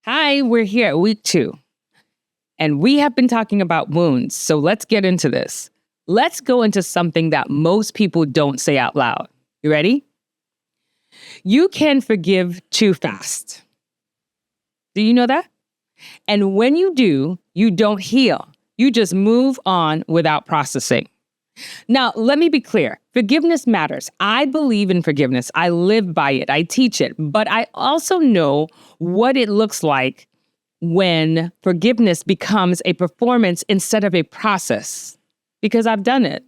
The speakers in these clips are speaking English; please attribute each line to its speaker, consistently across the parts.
Speaker 1: Hi, we're here at week 2, and we have been talking about wounds. So let's get into this. Let's go into something that most people don't say out loud. You ready? You can forgive too fast. Do you know that? And when you do, you don't heal. You just move on without processing. Now, let me be clear. Forgiveness matters. I believe in forgiveness. I live by it. I teach it. But I also know what it looks like when forgiveness becomes a performance instead of a process, because I've done it.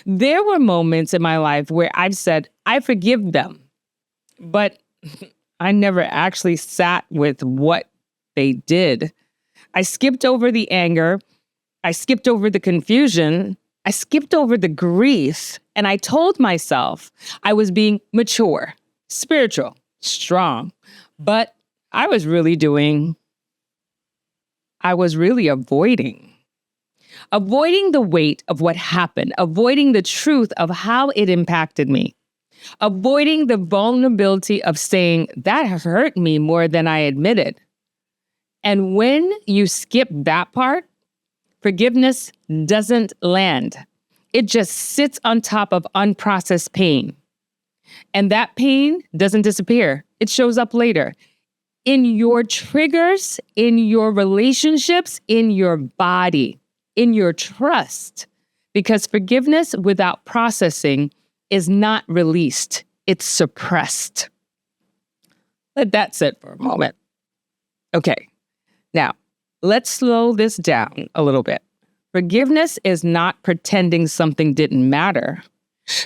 Speaker 1: There were moments in my life where I've said, I forgive them, but I never actually sat with what they did. I skipped over the anger. I skipped over the confusion. I skipped over the grief, and I told myself I was being mature, spiritual, strong, but I was really avoiding. Avoiding the weight of what happened, avoiding the truth of how it impacted me, avoiding the vulnerability of saying that hurt me more than I admitted. And when you skip that part, forgiveness doesn't land. It just sits on top of unprocessed pain. And that pain doesn't disappear. It shows up later in your triggers, in your relationships, in your body, in your trust. Because forgiveness without processing is not released. It's suppressed. Let that sit for a moment. Okay, now let's slow this down a little bit. Forgiveness is not pretending something didn't matter.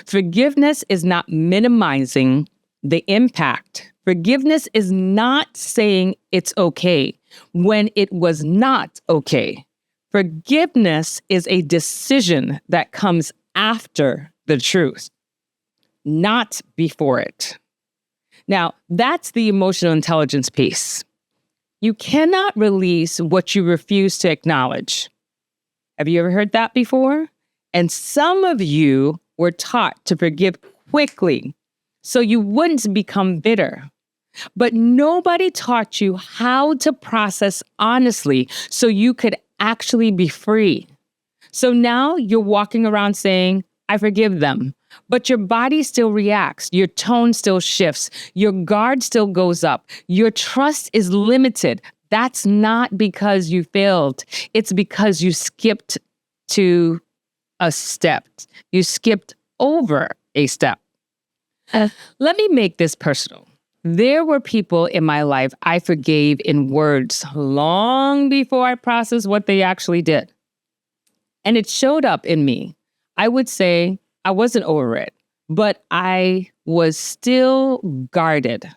Speaker 1: Forgiveness is not minimizing the impact. Forgiveness is not saying it's okay when it was not okay. Forgiveness is a decision that comes after the truth, not before it. Now, that's the emotional intelligence piece. You cannot release what you refuse to acknowledge. Have you ever heard that before? And some of you were taught to forgive quickly so you wouldn't become bitter. But nobody taught you how to process honestly so you could actually be free. So now you're walking around saying, I forgive them. But your body still reacts. Your tone still shifts. Your guard still goes up. Your trust is limited. That's not because you failed. It's because you skipped to a step. You skipped over a step. Let me make this personal. There were people in my life I forgave in words long before I processed what they actually did. And it showed up in me. I would say I wasn't over it, but I was still guarded.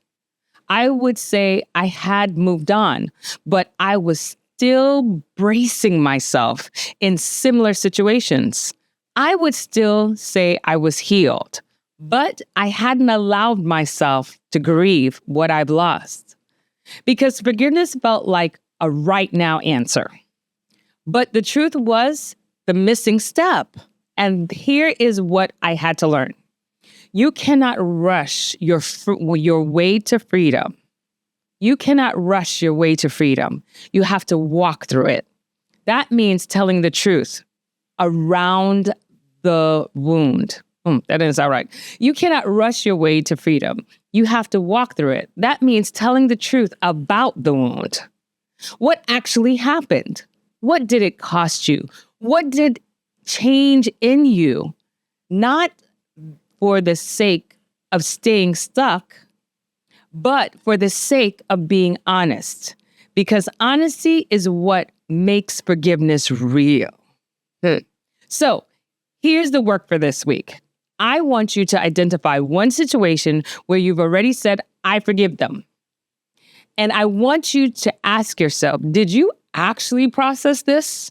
Speaker 1: I would say I had moved on, but I was still bracing myself in similar situations. I would still say I was healed, but I hadn't allowed myself to grieve what I've lost. Because forgiveness felt like a right now answer. But the truth was the missing step. And here is what I had to learn. You cannot rush your way to freedom. You cannot rush your way to freedom. You have to walk through it. That means telling the truth around the wound. That doesn't sound right. You cannot rush your way to freedom. You have to walk through it. That means telling the truth about the wound. What actually happened? What did it cost you? What did change in you? Not for the sake of staying stuck, but for the sake of being honest. Because honesty is what makes forgiveness real. So here's the work for this week. I want you to identify one situation where you've already said, I forgive them. And I want you to ask yourself, did you actually process this?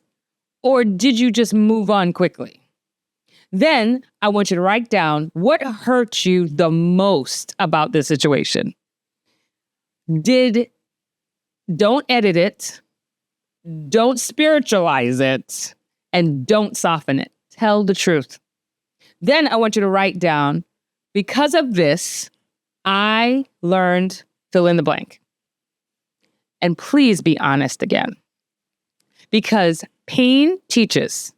Speaker 1: Or did you just move on quickly? Then I want you to write down what hurt you the most about this situation. Don't edit it, don't spiritualize it, and don't soften it. Tell the truth. Then I want you to write down, because of this, I learned fill in the blank. And please be honest again. Because pain teaches.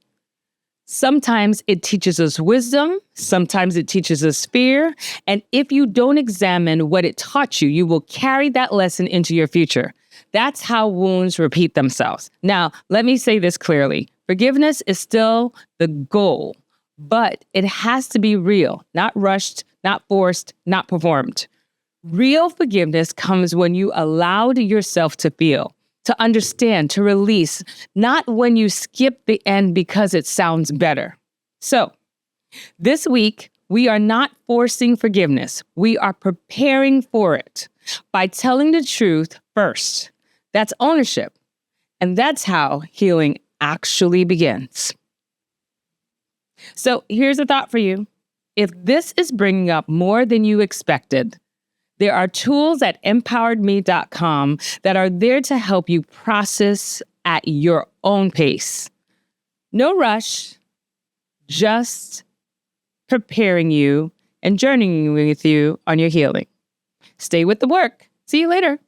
Speaker 1: Sometimes it teaches us wisdom. Sometimes it teaches us fear. And if you don't examine what it taught you, you will carry that lesson into your future. That's how wounds repeat themselves. Now, let me say this clearly. Forgiveness is still the goal, but it has to be real, not rushed, not forced, not performed. Real forgiveness comes when you allowed yourself to feel, to understand, to release, not when you skip the end because it sounds better. So, this week, we are not forcing forgiveness. We are preparing for it by telling the truth first. That's ownership. And that's how healing actually begins. So, here's a thought for you. If this is bringing up more than you expected, there are tools at empoweredme.com that are there to help you process at your own pace. No rush, just preparing you and journeying with you on your healing. Stay with the work. See you later.